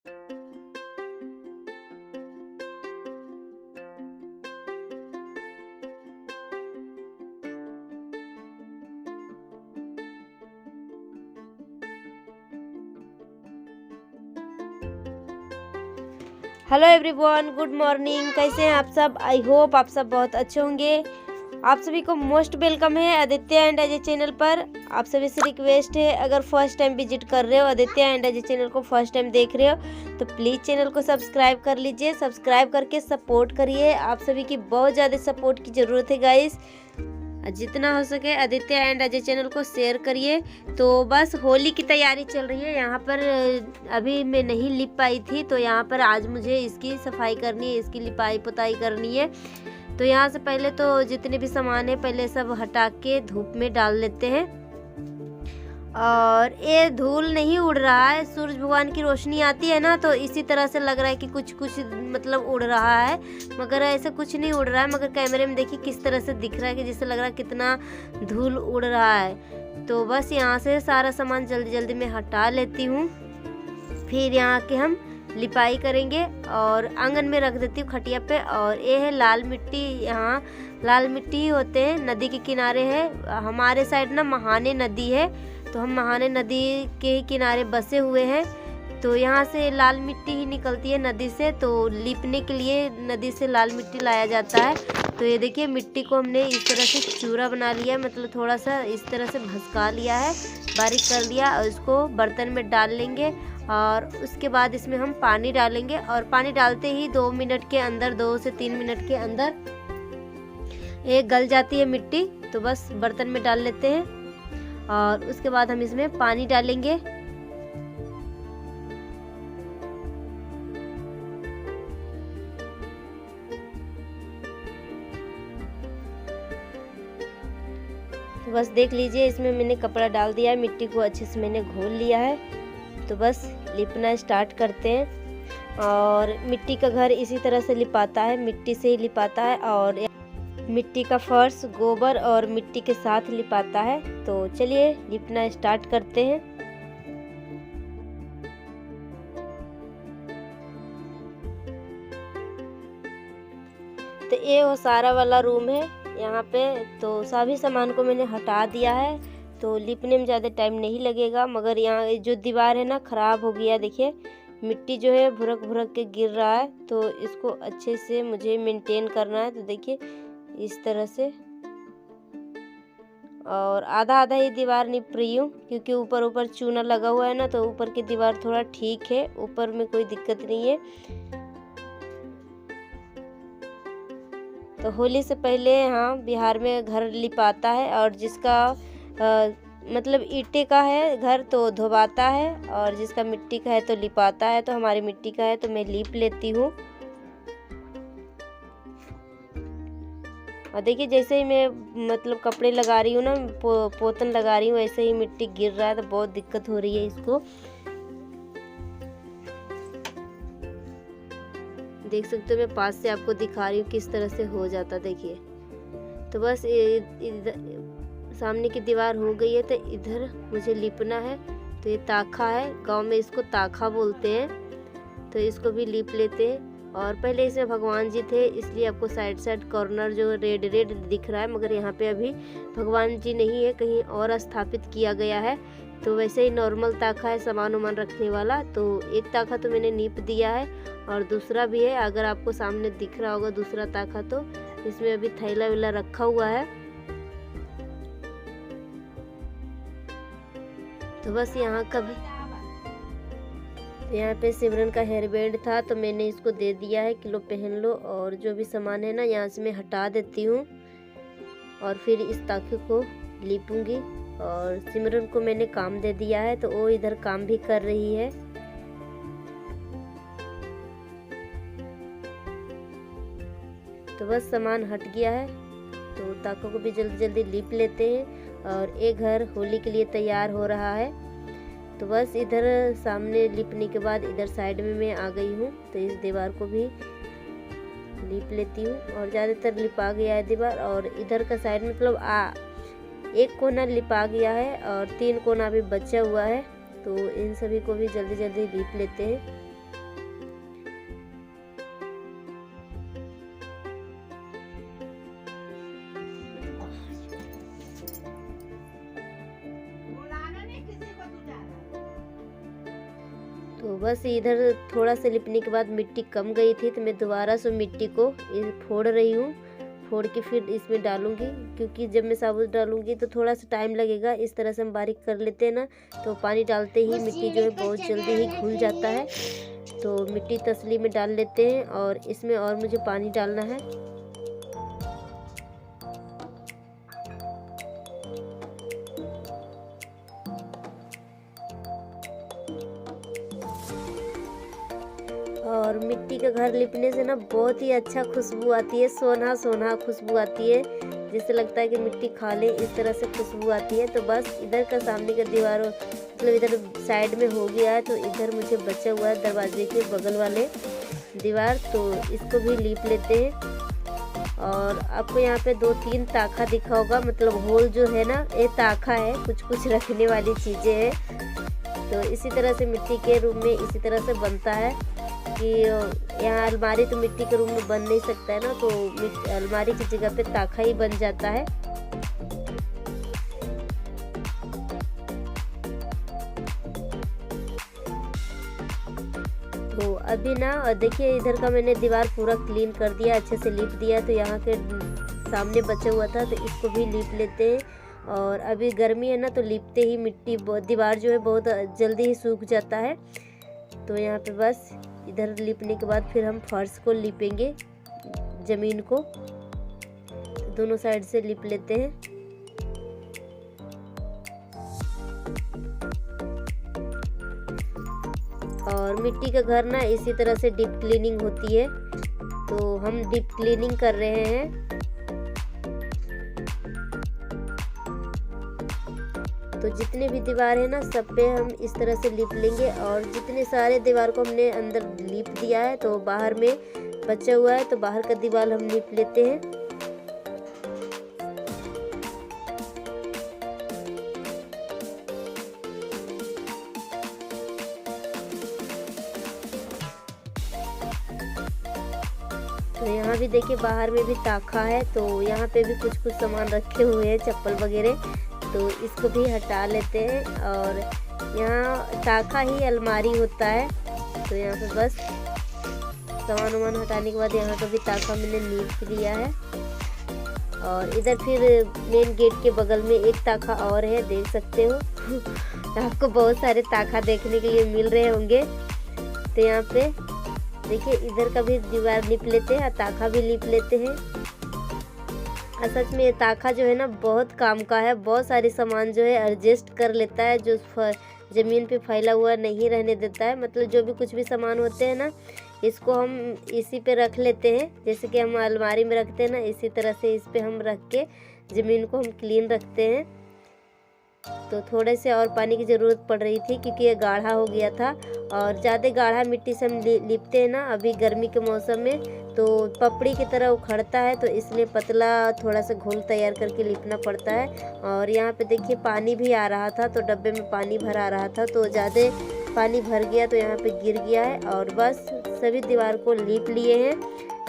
Hello everyone, good morning. कैसे हैं आप सब? आई होप आप सब बहुत अच्छे होंगे। आप सभी को मोस्ट वेलकम है आदित्य एंड अजय चैनल पर। आप सभी से रिक्वेस्ट है, अगर फर्स्ट टाइम विजिट कर रहे हो, आदित्य एंड अजय चैनल को फर्स्ट टाइम देख रहे हो, तो प्लीज़ चैनल को सब्सक्राइब कर लीजिए। सब्सक्राइब करके सपोर्ट करिए। आप सभी की बहुत ज़्यादा सपोर्ट की ज़रूरत है गाइस। जितना हो सके आदित्य एंड अजय चैनल को शेयर करिए। तो बस होली की तैयारी चल रही है यहाँ पर। अभी मैं नहीं लिप पाई थी, तो यहाँ पर आज मुझे इसकी सफाई करनी है, इसकी लिपाई पुताई करनी है। तो यहाँ से पहले तो जितने भी सामान है पहले सब हटा के धूप में डाल लेते हैं। और ये धूल नहीं उड़ रहा है, सूरज भगवान की रोशनी आती है ना, तो इसी तरह से लग रहा है कि कुछ कुछ मतलब उड़ रहा है, मगर ऐसा कुछ नहीं उड़ रहा है। मगर कैमरे में देखिए किस तरह से दिख रहा है कि जिससे लग रहा है कितना धूल उड़ रहा है। तो बस यहाँ से सारा सामान जल्दी जल्दी में हटा लेती हूँ। फिर यहाँ के हम लिपाई करेंगे और आंगन में रख देती हूँ खटिया पे। और ये है लाल मिट्टी, यहाँ लाल मिट्टी ही होते हैं, नदी के किनारे है। हमारे साइड ना महाने नदी है, तो हम महाने नदी के किनारे बसे हुए हैं। तो यहाँ से लाल मिट्टी ही निकलती है नदी से, तो लीपने के लिए नदी से लाल मिट्टी लाया जाता है। तो ये देखिए मिट्टी को हमने इस तरह से चूरा बना लिया, मतलब थोड़ा सा इस तरह से भसका लिया है, बारीक कर लिया। और इसको बर्तन में डाल लेंगे और उसके बाद इसमें हम पानी डालेंगे। और पानी डालते ही 2 मिनट के अंदर, 2 से 3 मिनट के अंदर ये गल जाती है मिट्टी। तो बस बर्तन में डाल लेते हैं और उसके बाद हम इसमें पानी डालेंगे। तो बस देख लीजिए, इसमें मैंने कपड़ा डाल दिया है, मिट्टी को अच्छे से मैंने घोल लिया है। तो बस लिपना स्टार्ट करते हैं। और मिट्टी का घर इसी तरह से लिपाता है, मिट्टी से ही लिपाता है। और मिट्टी का फर्श गोबर और मिट्टी के साथ लिपाता है। तो चलिए लिपना स्टार्ट करते हैं। तो ये वो सारा वाला रूम है यहाँ पे। तो सभी सामान को मैंने हटा दिया है, तो लिपने में ज़्यादा टाइम नहीं लगेगा। मगर यहाँ जो दीवार है ना ख़राब हो गया, देखिए मिट्टी जो है भुरक भुरक के गिर रहा है। तो इसको अच्छे से मुझे मेंटेन करना है। तो देखिए इस तरह से। और आधा आधा ही दीवार निप रही हूँ, क्योंकि ऊपर ऊपर चूना लगा हुआ है ना, तो ऊपर की दीवार थोड़ा ठीक है, ऊपर में कोई दिक्कत नहीं है। तो होली से पहले यहाँ बिहार में घर लिपाता है, और जिसका मतलब ईंटे का है घर तो धोबाता है, और जिसका मिट्टी का है तो लिपाता है। तो हमारी मिट्टी का है तो मैं लीप लेती हूँ। और देखिए जैसे ही मैं मतलब कपड़े लगा रही हूँ ना, पोतन लगा रही हूँ, ऐसे ही मिट्टी गिर रहा है, तो बहुत दिक्कत हो रही है इसको। देख सकते हो, मैं पास से आपको दिखा रही हूँ किस तरह से हो जाता, देखिए। तो बस सामने की दीवार हो गई है, तो इधर मुझे लिपना है। तो ये ताखा है, गांव में इसको ताखा बोलते हैं। तो इसको भी लिप लेते हैं। और पहले इसमें भगवान जी थे, इसलिए आपको साइड साइड कॉर्नर जो रेड रेड दिख रहा है, मगर यहाँ पे अभी भगवान जी नहीं है, कहीं और स्थापित किया गया है। तो वैसे ही नॉर्मल ताखा है, सामान उमान रखने वाला। तो एक ताखा तो मैंने नीप दिया है, और दूसरा भी है, अगर आपको सामने दिख रहा होगा दूसरा ताखा, तो इसमें अभी थैला वैला रखा हुआ है। तो बस यहाँ पे सिमरन का हेयर बैंड था, तो मैंने इसको दे दिया है कि लो पहन लो। और जो भी सामान है ना यहाँ से मैं हटा देती हूँ, और फिर इस ताखे को लीपूंगी। और सिमरन को मैंने काम दे दिया है, तो वो इधर काम भी कर रही है। तो बस सामान हट गया है, तो ताकों को भी जल्दी जल्दी लीप लेते हैं। और एक घर होली के लिए तैयार हो रहा है। तो बस इधर सामने लिपने के बाद इधर साइड में मैं आ गई हूँ, तो इस दीवार को भी लीप लेती हूँ। और ज़्यादातर लिपा गया है दीवार। और इधर का साइड मतलब एक कोना लिपा गया है, और 3 कोना भी बचा हुआ है। तो इन सभी को भी जल्दी जल्दी लीप लेते हैं। तो बस इधर थोड़ा सा लिपने के बाद मिट्टी कम गई थी, तो मैं दोबारा से मिट्टी को फोड़ रही हूँ। फोड़ के फिर इसमें डालूंगी, क्योंकि जब मैं साबुत डालूंगी तो थोड़ा सा टाइम लगेगा। इस तरह से हम बारीक कर लेते हैं ना, तो पानी डालते ही मिट्टी जो है बहुत जल्दी ही घुल जाता है। तो मिट्टी तसली में डाल लेते हैं और इसमें और मुझे पानी डालना है। और मिट्टी का घर लिपने से ना बहुत ही अच्छा खुशबू आती है, सोना सोना खुशबू आती है, जिससे लगता है कि मिट्टी खा ले, इस तरह से खुशबू आती है। तो बस इधर का सामने का दीवार मतलब इधर साइड में हो गया है, तो इधर मुझे बचा हुआ है दरवाजे के बगल वाले दीवार, तो इसको भी लीप लेते हैं। और आपको यहाँ पे 2-3 ताखा दिखा होगा, मतलब होल जो है ना ये ताखा है, कुछ कुछ रखने वाली चीज़ें हैं। तो इसी तरह से मिट्टी के रूम में इसी तरह से बनता है कि यहाँ अलमारी तो मिट्टी के रूम में बन नहीं सकता है ना, तो अलमारी की जगह पे ताखा ही बन जाता है। तो अभी ना देखिए इधर का मैंने दीवार पूरा क्लीन कर दिया, अच्छे से लीप दिया। तो यहाँ के सामने बचा हुआ था, तो इसको भी लीप लेते हैं। और अभी गर्मी है ना, तो लीपते ही मिट्टी दीवार जो है बहुत जल्दी ही सूख जाता है। तो यहाँ पे बस इधर लिपने के बाद फिर हम फर्श को लिपेंगे, ज़मीन को। तो दोनों साइड से लिप लेते हैं। और मिट्टी का घर ना इसी तरह से डीप क्लीनिंग होती है, तो हम डीप क्लीनिंग कर रहे हैं। तो जितने भी दीवार है ना सब पे हम इस तरह से लिप लेंगे। और जितने सारे दीवार को हमने अंदर लिप दिया है, तो बाहर में बचा हुआ है, तो बाहर का दीवार हम लिप लेते हैं। तो यहाँ भी देखिए बाहर में भी ताखा है, तो यहाँ पे भी कुछ कुछ सामान रखे हुए हैं, चप्पल वगैरह, तो इसको भी हटा लेते हैं। और यहाँ ताखा ही अलमारी होता है, तो यहाँ पे बस सामान वामान हटाने के बाद यहाँ का भी ताखा मैंने लीप दिया है। और इधर फिर मेन गेट के बगल में एक ताखा और है, देख सकते हो। आपको बहुत सारे ताखा देखने के लिए मिल रहे होंगे। तो यहाँ पे देखिए इधर का भी दीवार लिप लेते हैं और ताखा भी लिप लेते हैं। सच में ताखा जो है ना बहुत काम का है, बहुत सारी सामान जो है एडजस्ट कर लेता है, जो ज़मीन पे फैला हुआ नहीं रहने देता है। मतलब जो भी कुछ भी सामान होते हैं ना, इसको हम इसी पे रख लेते हैं, जैसे कि हम अलमारी में रखते हैं ना, इसी तरह से इस पे हम रख के ज़मीन को हम क्लीन रखते हैं। तो थोड़े से और पानी की ज़रूरत पड़ रही थी, क्योंकि ये गाढ़ा हो गया था। और ज़्यादा गाढ़ा मिट्टी से हम लिपते हैं ना अभी गर्मी के मौसम में, तो पपड़ी की तरह उखड़ता है, तो इसलिए पतला थोड़ा सा घोल तैयार करके लिपना पड़ता है। और यहाँ पे देखिए पानी भी आ रहा था, तो डब्बे में पानी भर आ रहा था, तो ज़्यादा पानी भर गया, तो यहाँ पे गिर गया है। और बस सभी दीवार को लीप लिए हैं,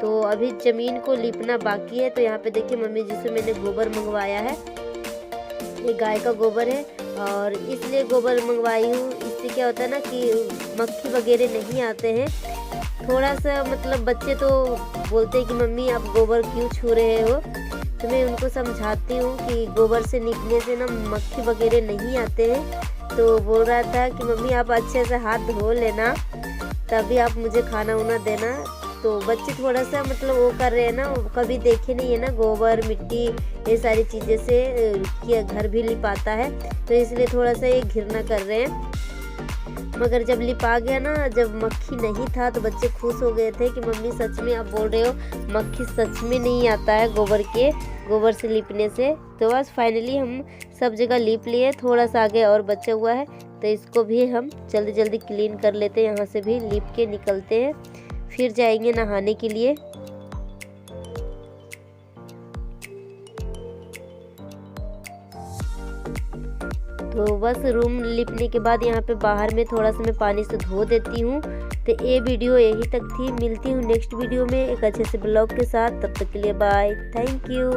तो अभी ज़मीन को लिपना बाकी है। तो यहाँ पे देखिए मम्मी जी से मैंने गोबर मंगवाया है, ये गाय का गोबर है, और इसलिए गोबर मंगवाई हूँ। इससे क्या होता है ना कि मक्खी वगैरह नहीं आते हैं। थोड़ा सा मतलब बच्चे तो बोलते हैं कि मम्मी आप गोबर क्यों छू रहे हो, तो मैं उनको समझाती हूँ कि गोबर से निकलने से ना मक्खी वगैरह नहीं आते हैं। तो बोल रहा था कि मम्मी आप अच्छे से हाथ धो लेना, तभी आप मुझे खाना वाना देना। तो बच्चे थोड़ा सा मतलब वो कर रहे हैं ना, कभी देखे नहीं है ना गोबर मिट्टी ये सारी चीज़ें से कि घर भी लिपाता है, तो इसलिए थोड़ा सा ये घिरना कर रहे हैं। मगर जब लिपा गया ना, जब मक्खी नहीं था, तो बच्चे खुश हो गए थे कि मम्मी सच में आप बोल रहे हो, मक्खी सच में नहीं आता है गोबर से लिपने से। तो बस फाइनली हम सब जगह लिप लिए, थोड़ा सा आगे और बचा हुआ है, तो इसको भी हम जल्दी जल्दी क्लीन कर लेते हैं। यहाँ से भी लिप के निकलते हैं, फिर जाएंगे नहाने के लिए। तो बस रूम लिपने के बाद यहाँ पे बाहर में थोड़ा सा मैं पानी से धो देती हूँ। तो ये वीडियो यही तक थी, मिलती हूँ नेक्स्ट वीडियो में एक अच्छे से ब्लॉग के साथ। तब तक के लिए बाय, थैंक यू।